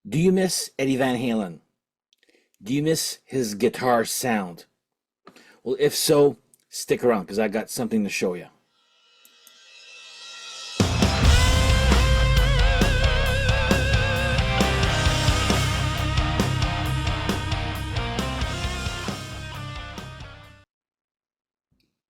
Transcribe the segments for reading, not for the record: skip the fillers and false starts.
Do you miss Eddie Van Halen? Do you miss his guitar sound? Well, if so, stick around because I got something to show you.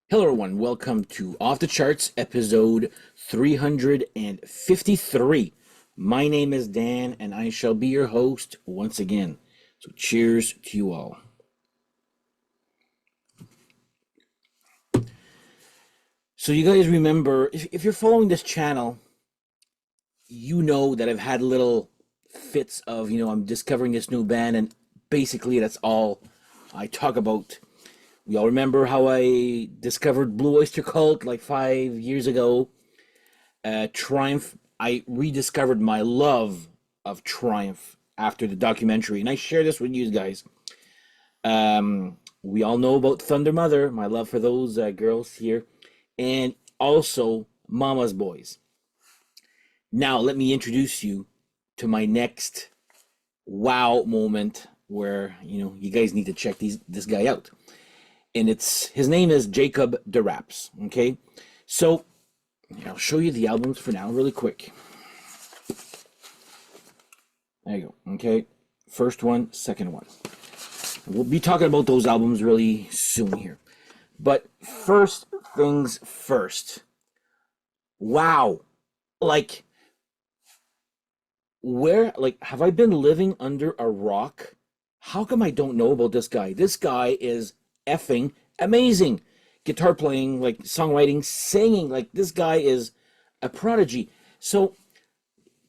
Hello, everyone. Welcome to Off the Charts, episode 353. My name is Dan, and I shall be your host once again. So, cheers to you all. So, you guys remember, if you're following this channel, you know that I've had little fits of, I'm discovering this new band, and basically that's all I talk about. We all remember how I discovered Blue Oyster Cult like 5 years ago. Triumph, I rediscovered my love of Triumph after the documentary, and I share this with you guys. We all know about Thunder Mother, my love for those girls here, and also Mama's Boys. Now, let me introduce you to my next wow moment where, you guys need to check this guy out. And his name is Jacob Deraps, okay? So, I'll show you the albums for now really quick. There you go, okay? First one, second one. We'll be talking about those albums really soon here. But first things first. Wow. Have I been living under a rock? How come I don't know about this guy? This guy is effing amazing. Guitar playing, songwriting, singing, this guy is a prodigy. So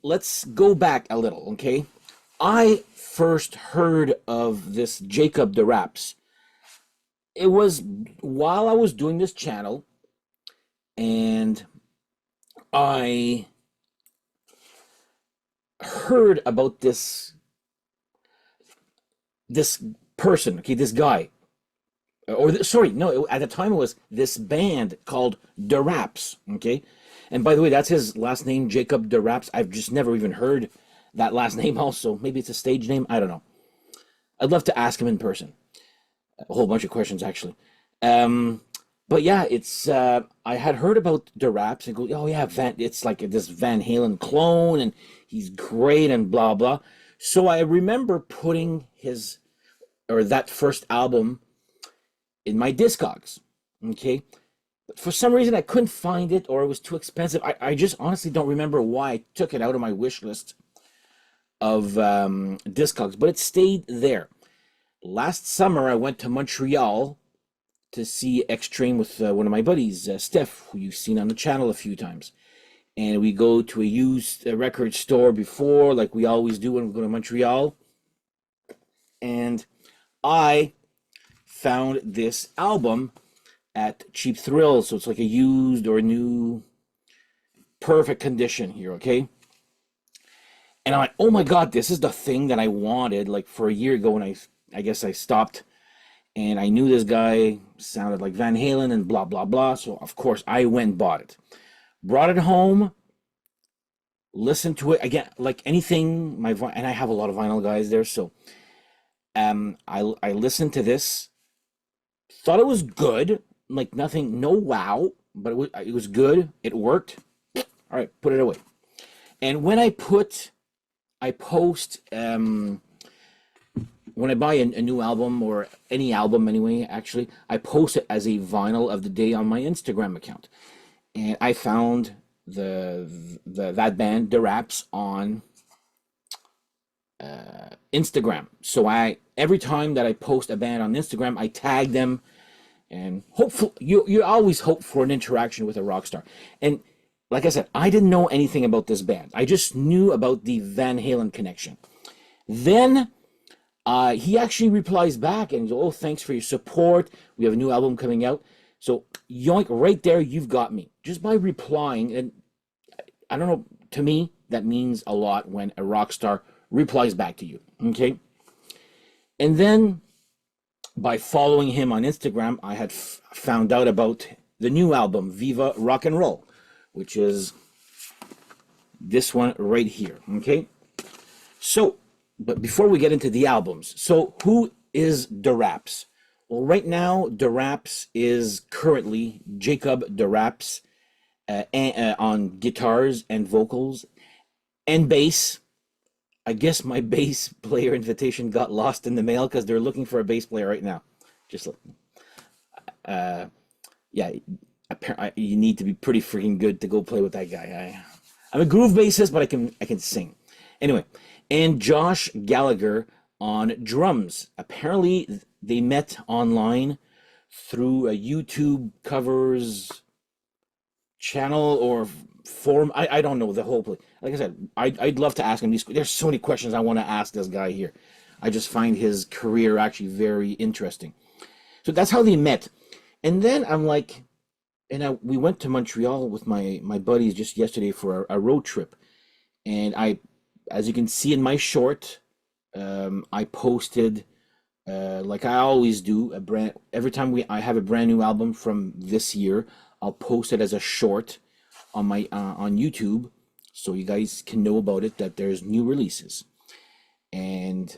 let's go back a little, okay? I first heard of this Jacob Deraps. It was while I was doing this channel, and I heard about this person, okay, this guy. At the time it was this band called Deraps, okay? And by the way, that's his last name, Jacob Deraps. I've just never even heard that last name also. Maybe it's a stage name, I don't know. I'd love to ask him in person. A whole bunch of questions, actually. But yeah, I had heard about Deraps and go, oh yeah, it's like this Van Halen clone, and he's great and blah, blah. So I remember putting that first album in my Discogs, okay? But for some reason I couldn't find it, or it was too expensive. I just honestly don't remember why I took it out of my wish list of Discogs, but it stayed there. Last summer I went to Montreal to see Extreme with one of my buddies, Steph, who you've seen on the channel a few times. And we go to a used record store before, like we always do when we go to Montreal. And I found this album at Cheap Thrills, so it's like a used or a new perfect condition here, okay? And I'm like, oh my god, this is the thing that I wanted like for a year ago, and I guess I stopped, and I knew this guy sounded like Van Halen and blah blah blah, so of course I went and bought it. Brought it home, listened to it again, like anything, and I have a lot of vinyl guys there, so I listened to this. Thought it was good, like nothing, no wow, but it was good. It worked. All right, put it away. And when I post, when I buy a new album, or any album anyway, actually, I post it as a vinyl of the day on my Instagram account. And I found that band, Deraps, on Instagram. So every time that I post a band on Instagram, I tag them, and hopefully you always hope for an interaction with a rock star. And like I said, I didn't know anything about this band. I just knew about the Van Halen connection. Then he actually replies back and goes, oh, thanks for your support. We have a new album coming out. So yoink, right there, you've got me. Just by replying, and I don't know, to me, that means a lot when a rock star replies back to you, okay? And then by following him on Instagram, I had found out about the new album, Viva Rock and Roll, which is this one right here, okay? So But before we get into the albums, so who is Deraps? Well, right now, Deraps is currently Jacob Deraps on guitars and vocals and bass. I guess my bass player invitation got lost in the mail because they're looking for a bass player right now. Just yeah, you need to be pretty freaking good to go play with that guy. I'm a groove bassist, but I can sing. Anyway, and Josh Gallagher on drums. Apparently, they met online through a YouTube covers channel or forum. I don't know the whole place. Like I said, I'd love to ask him these. There's so many questions I want to ask this guy here. I just find his career actually very interesting. So that's how they met. And then I'm like, we went to Montreal with my buddies just yesterday for a road trip. And as you can see in my short, I posted, like I always do, every time I have a brand new album from this year, I'll post it as a short on my on YouTube, so you guys can know about it, that there's new releases. And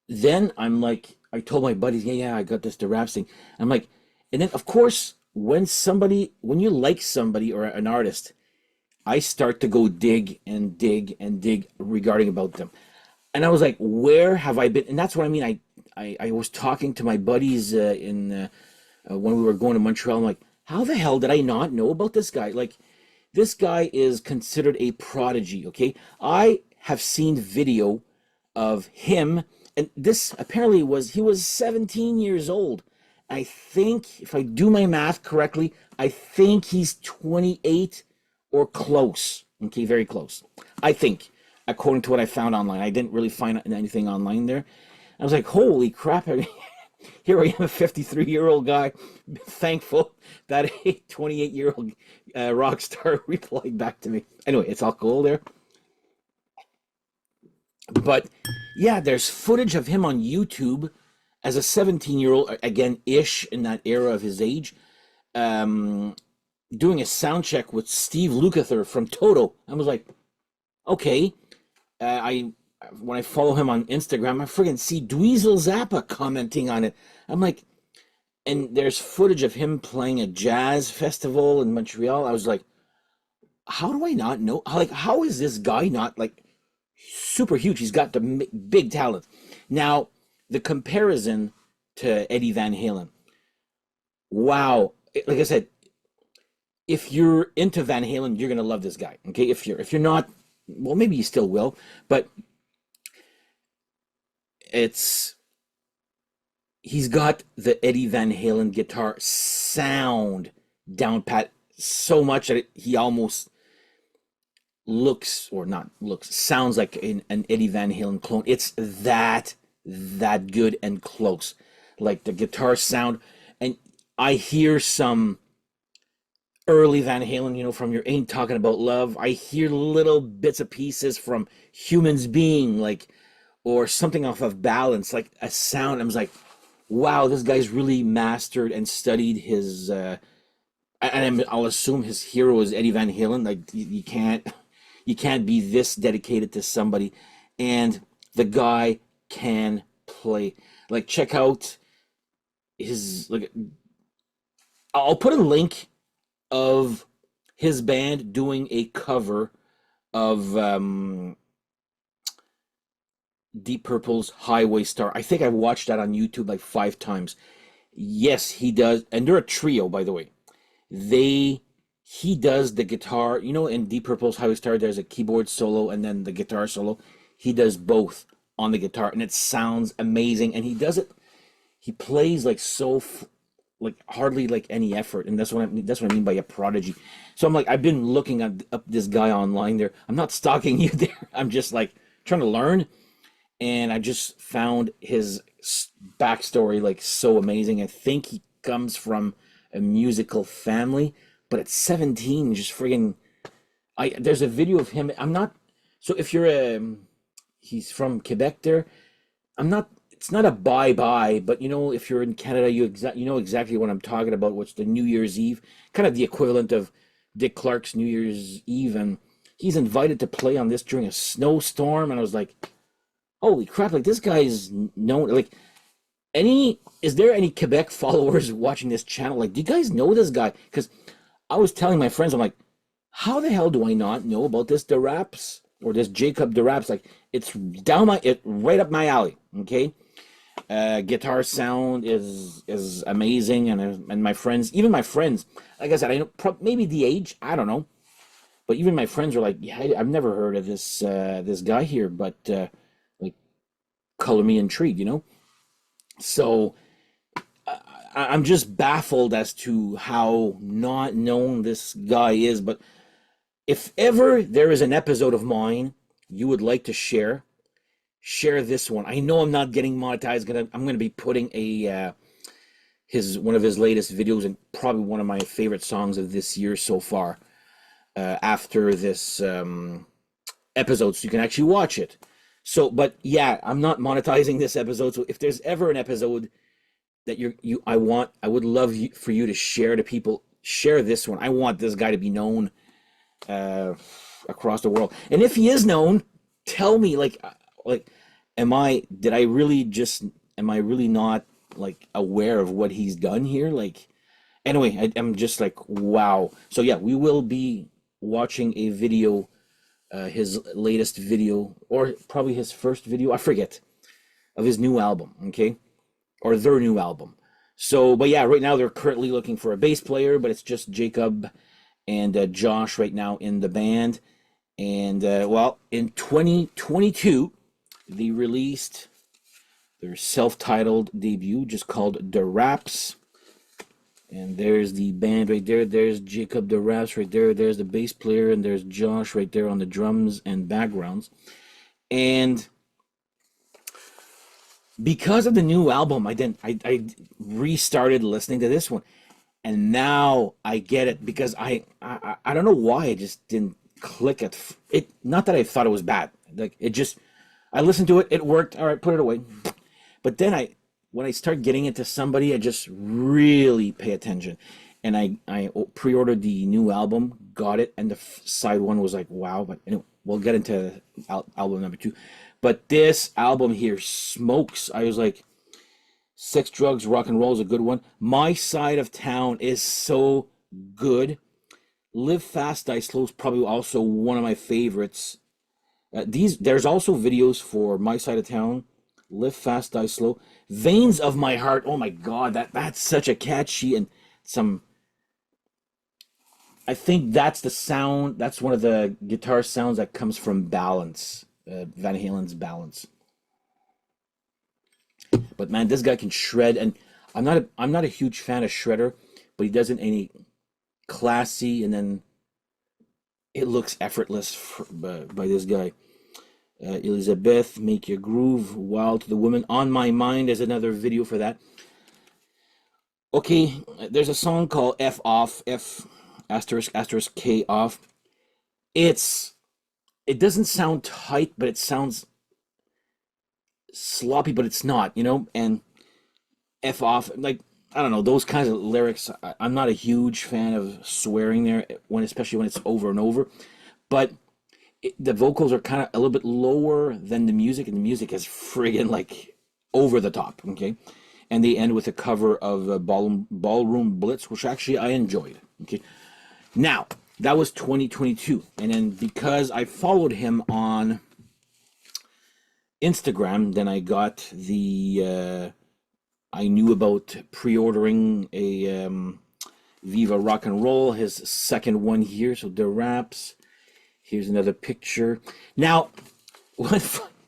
then I'm like, I told my buddies, yeah, I got this Deraps thing. I'm like, and then of course, when you like somebody or an artist, I start to go dig and dig and dig regarding about them. And I was like, where have I been? And that's what I mean. I was talking to my buddies in when we were going to Montreal. I'm like, how the hell did I not know about this guy? Like, this guy is considered a prodigy, okay? I have seen video of him, and this apparently he was 17 years old. I think, if I do my math correctly, I think he's 28 or close. Okay, very close. I think, according to what I found online. I didn't really find anything online there. I was like, holy crap. Here I am, a 53-year-old guy, thankful that a 28-year-old rock star replied back to me. Anyway, it's all cool there. But yeah, there's footage of him on YouTube as a 17-year-old, again, ish in that era of his age, um, doing a sound check with Steve Lukather from Toto. I was like, okay. I When I follow him on Instagram, I friggin' see Dweezil Zappa commenting on it. I'm like, and there's footage of him playing a jazz festival in Montreal. I was like, how do I not know? Like, how is this guy not like super huge? He's got the big talent. Now, the comparison to Eddie Van Halen. Wow. Like I said, if you're into Van Halen, you're gonna love this guy. Okay, if you're not, well, maybe you still will, but it's he's got the Eddie Van Halen guitar sound down pat so much that he almost looks, or not looks, sounds like an Eddie Van Halen clone. It's that good and close, like the guitar sound. And I hear some early Van Halen, from Your Ain't Talking About Love. I hear little bits of pieces from Humans Being, like, or something off of Balance, like a sound. I was like, wow, this guy's really mastered and studied his, and I'll assume his hero is Eddie Van Halen. Like, you can't be this dedicated to somebody, and the guy can play. Like, check out his, like, I'll put a link of his band doing a cover of Deep Purple's Highway Star. I think I watched that on YouTube like 5 times. Yes, he does, and they're a trio, by the way. He does the guitar. In Deep Purple's Highway Star, there's a keyboard solo and then the guitar solo. He does both on the guitar, and it sounds amazing. And he does it. He plays like like hardly like any effort, and that's what I mean by a prodigy. So I'm like, I've been looking up this guy online there. I'm not stalking you there. I'm just like trying to learn, and I just found his backstory like so amazing. I think he comes from a musical family, but at 17, just friggin'. There's a video of him. I'm not. So if you're he's from Quebec there. I'm not. It's not a bye-bye, but if you're in Canada, you know exactly what I'm talking about, which the New Year's Eve, kind of the equivalent of Dick Clark's New Year's Eve, and he's invited to play on this during a snowstorm, and I was like, holy crap! Like this guy's known. Like any, is there any Quebec followers watching this channel? Like, do you guys know this guy? Because I was telling my friends, I'm like, how the hell do I not know about this Deraps or this Jacob Deraps? Like, it's right up my alley. Okay, guitar sound is amazing, and my friends, even my friends, like I said, I know maybe the age, I don't know, but even my friends are like, yeah, I've never heard of this guy here, but like, color me intrigued, you know. So I'm just baffled as to how not known this guy is. But if ever there is an episode of mine you would like to share this one. I know I'm not getting monetized. I'm gonna be putting a his one of his latest videos, and probably one of my favorite songs of this year so far. After this episode, so you can actually watch it. So, but yeah, I'm not monetizing this episode. So if there's ever an episode that I would love for you to share to people. Share this one. I want this guy to be known uh, across the world. And if he is known, tell me, like, am I really not like aware of what he's done here? Like, anyway, I'm just like, wow. So yeah, we will be watching a video, his latest video, or probably his first video, I forget, of his new album. Okay, or their new album. So, but yeah, right now they're currently looking for a bass player, but it's just Jacob and Josh right now in the band. And well, in 2022, they released their self-titled debut, just called Deraps. And there's the band right there. There's Jacob Deraps right there. There's the bass player, and there's Josh right there on the drums and backgrounds. And because of the new album, I restarted listening to this one, and now I get it, because I don't know why I just didn't click it. Not that I thought it was bad, like it just, I listened to it, it worked, all right, put it away. But then when I start getting into somebody, I just really pay attention, and I pre-ordered the new album, got it, and the side one was like, wow. But anyway, we'll get into album number two. But this album here smokes. I was like, Sex, Drugs, Rock and Roll is a good one. My Side of Town is so good. Live Fast, Die Slow is probably also one of my favorites. There's also videos for My Side of Town, Live Fast, Die Slow, Veins of My Heart. Oh my God, that's such a catchy and some. I think that's the sound. That's one of the guitar sounds that comes from Balance, Van Halen's Balance. But man, this guy can shred, and I'm not a huge fan of Shredder, but he does it in a classy, and then it looks effortless by this guy. Elizabeth, Make Your Groove, Wild to the Woman. On My Mind is another video for that. Okay, there's a song called F Off, F asterisk asterisk K off. It doesn't sound tight, but it sounds sloppy, but it's not, you know? And F off, like, I don't know, those kinds of lyrics. I'm not a huge fan of swearing there, especially when it's over and over. But the vocals are kind of a little bit lower than the music, and the music is friggin' like over the top, okay? And they end with a cover of Ballroom Blitz, which actually I enjoyed, okay? Now, that was 2022, and then because I followed him on Instagram, then I got I knew about pre-ordering a Viva Rock and Roll, his second one here, so Deraps. Here's another picture. Now,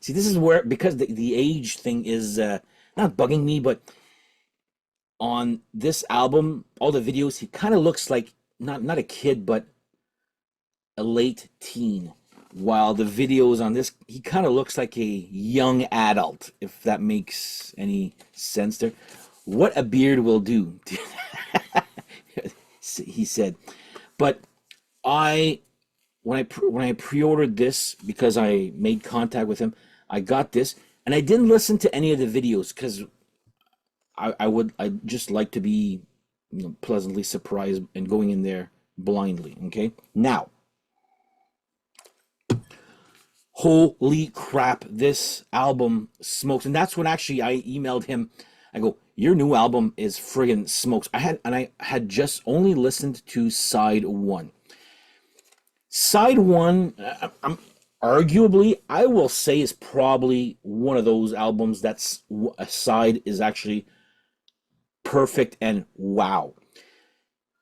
see, this is where, because the age thing is not bugging me, but on this album, all the videos, he kind of looks like not a kid, but a late teen. While the videos on this, he kind of looks like a young adult, if that makes any sense there. What a beard will do, he said. But when I pre-ordered this, because I made contact with him, I got this, and I didn't listen to any of the videos because I just like to be, pleasantly surprised and going in there blindly. Okay, now, holy crap, this album smokes. And that's when actually I emailed him. I go, your new album is friggin' smokes. I had just only listened to side one. Side one, I'm arguably, I will say, is probably one of those albums that's a side is actually perfect and wow.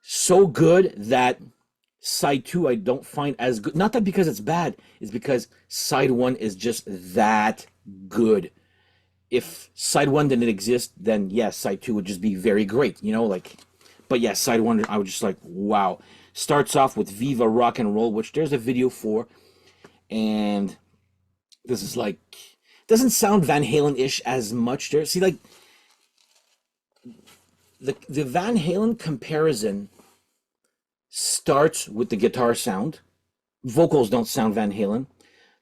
So good that side two I don't find as good. Not that because it's bad, it's because side one is just that good. If side one didn't exist, then yes, side two would just be very great, like. But yeah, side one, I was just like, wow. Starts off with Viva Rock and Roll, which there's a video for, and this is like, doesn't sound Van Halen-ish as much there. See, like, the Van Halen comparison starts with the guitar sound. Vocals don't sound Van Halen.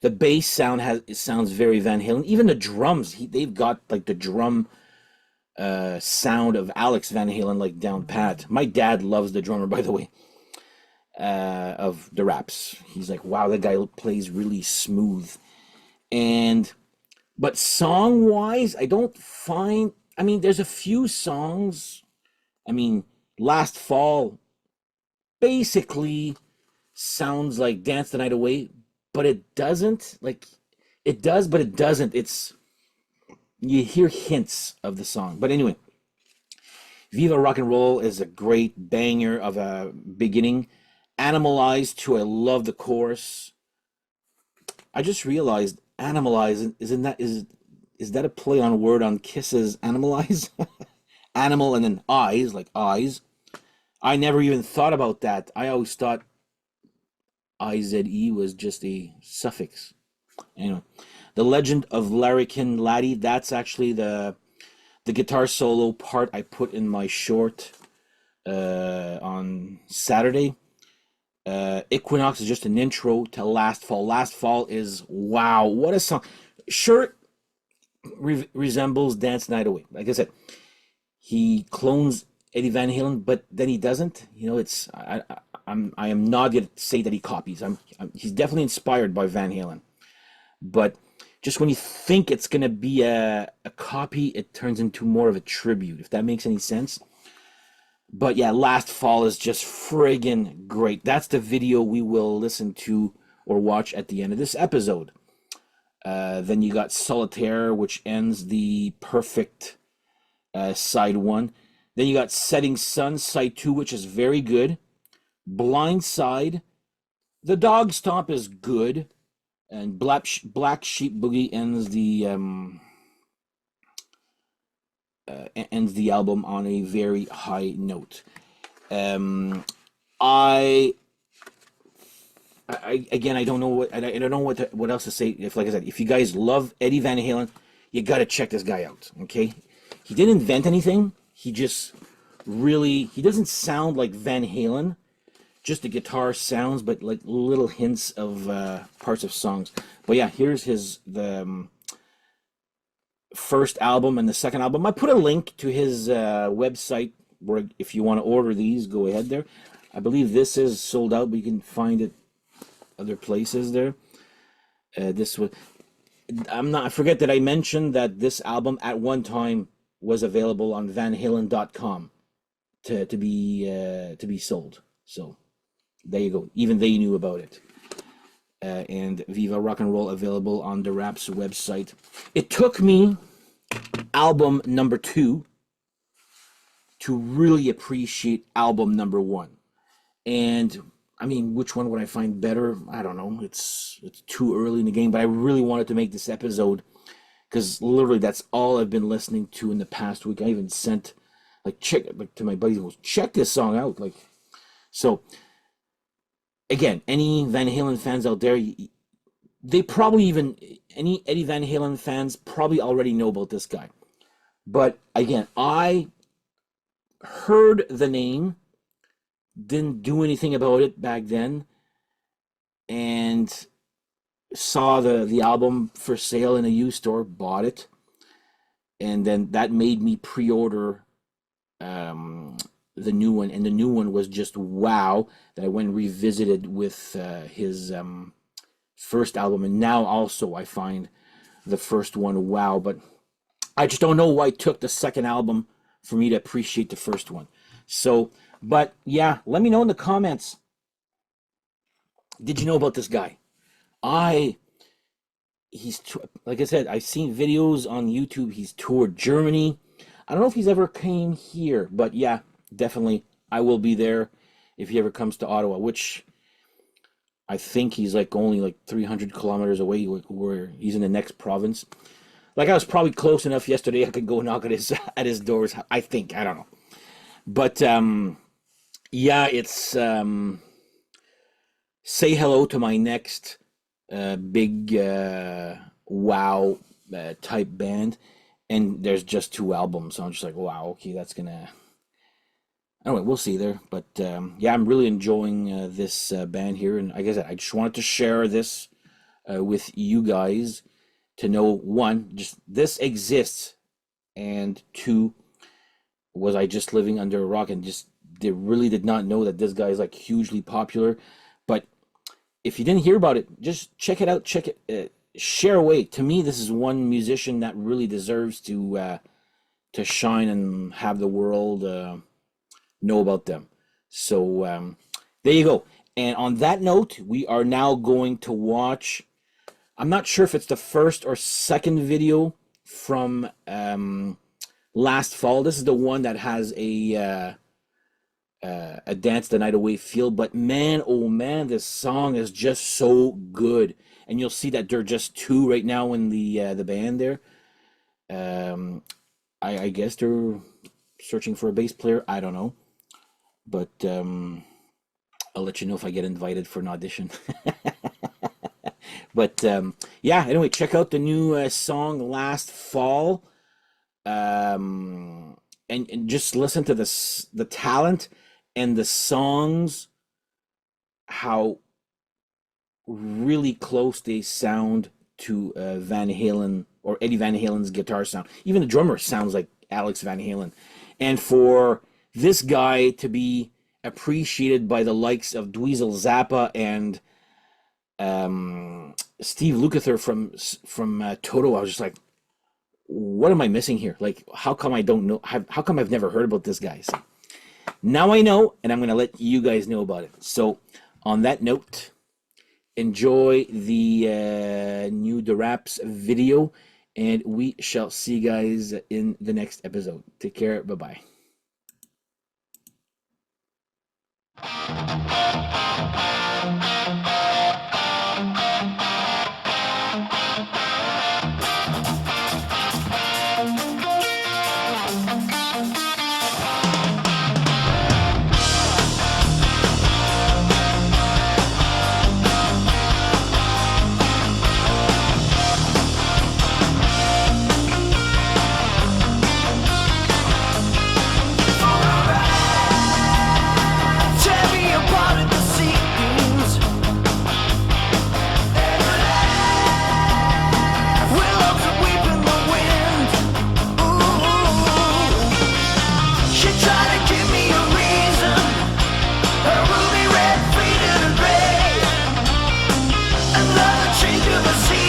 The bass sounds very Van Halen. Even the drums, they've got like the drum sound of Alex Van Halen like down pat. My dad loves the drummer, by the way, of Deraps. He's like, wow, that guy plays really smooth. But song wise, I don't find. I mean, there's a few songs. I mean, Last Fall basically sounds like Dance the Night Away, but it doesn't. Like, it does, but it doesn't. You hear hints of the song. But anyway, Viva Rock and Roll is a great banger of a beginning. Animalized too, I love the chorus. I just realized Animalize is that a play on word on Kiss's Animalize? Animal and then eyes, like eyes. I never even thought about that. I always thought IZE was just a suffix. Anyway, The Legend of Larrikin Laddie, that's actually the guitar solo part I put in my short on Saturday. Equinox is just an intro to Last Fall. Last Fall is, wow, what a song. Sure, resembles Dance Night Away. Like I said, he clones Eddie Van Halen, but then he doesn't. I am not going to say that he copies. He's definitely inspired by Van Halen. But just when you think it's going to be a copy, it turns into more of a tribute, if that makes any sense. But yeah, Last Fall is just friggin' great. That's the video we will listen to or watch at the end of this episode. Then you got Solitaire, which ends the perfect side one. Then you got Setting Sun, side two, which is very good. Blind Side. The Dog Stomp is good. And Black Sheep Boogie ends the album on a very high note. I again, I don't know what else to say. If, like I said, if you guys love Eddie Van Halen, you gotta check this guy out. Okay, he didn't invent anything. He doesn't sound like Van Halen. Just the guitar sounds, but like little hints of parts of songs. But yeah, here's the first album and the second album. I put a link to his website where if you want to order these, go ahead there. I believe this is sold out, but you can find it other places there. I forget that I mentioned that this album at one time was available on vanhalen.com to be sold. So there you go. Even they knew about it. And Viva Rock and Roll available on Deraps website. It took me album number 2 to really appreciate album number 1. And I mean, which one would I find better? I don't know. It's too early in the game, but I really wanted to make this episode because literally that's all I've been listening to in the past week. I even sent to my buddies, check this song out. So again, any Van Halen fans out there, they probably any Eddie Van Halen fans probably already know about this guy. But again, I heard the name, didn't do anything about it back then, and saw the album for sale in a used store, bought it, and then that made me pre-order the new one, and the new one was just wow. That I went and revisited with his first album, and now also I find the first one wow. But I just don't know why it took the second album for me to appreciate the first one. So, but yeah, let me know in the comments. Did you know about this guy? I he's like I said, I've seen videos on YouTube. He's toured Germany. I don't know if he's ever came here, but yeah, definitely I will be there if he ever comes to Ottawa, which I think he's like only like 300 kilometers away, where he's in the next province. Like I was probably close enough yesterday I could go knock at his doors. I think, I don't know. But yeah, it's say hello to my next big wow type band, and there's just two albums, so I'm just like, wow, okay, that's gonna. Anyway, we'll see there, but yeah, I'm really enjoying this band here, and like I said, I just wanted to share this with you guys to know, one, just this exists, and two, was I just living under a rock and just really did not know that this guy is like hugely popular. But if you didn't hear about it, just check it out. Check it. Share away. To me, this is one musician that really deserves to shine and have the world know about them. So there you go. And on that note, we are now going to watch. I'm not sure if it's the first or second video from last fall. This is the one that has a Dance the Night Away feel, but man, oh man, this song is just so good. And you'll see that they're just two right now in the band there. I guess they're searching for a bass player. I don't know, but I'll let you know if I get invited for an audition. But yeah, anyway, check out the new song Last Fall, and just listen to the talent and the songs, how really close they sound to Van Halen, or Eddie Van Halen's guitar sound. Even the drummer sounds like Alex Van Halen. And for this guy to be appreciated by the likes of Dweezil Zappa and Steve Lukather from Toto, I was just like, what am I missing here? Like, how come I don't know? How come I've never heard about this guy? So now I know, and I'm going to let you guys know about it. So on that note, enjoy the new Deraps video, and we shall see you guys in the next episode. Take care. Bye-bye. Change of the sea.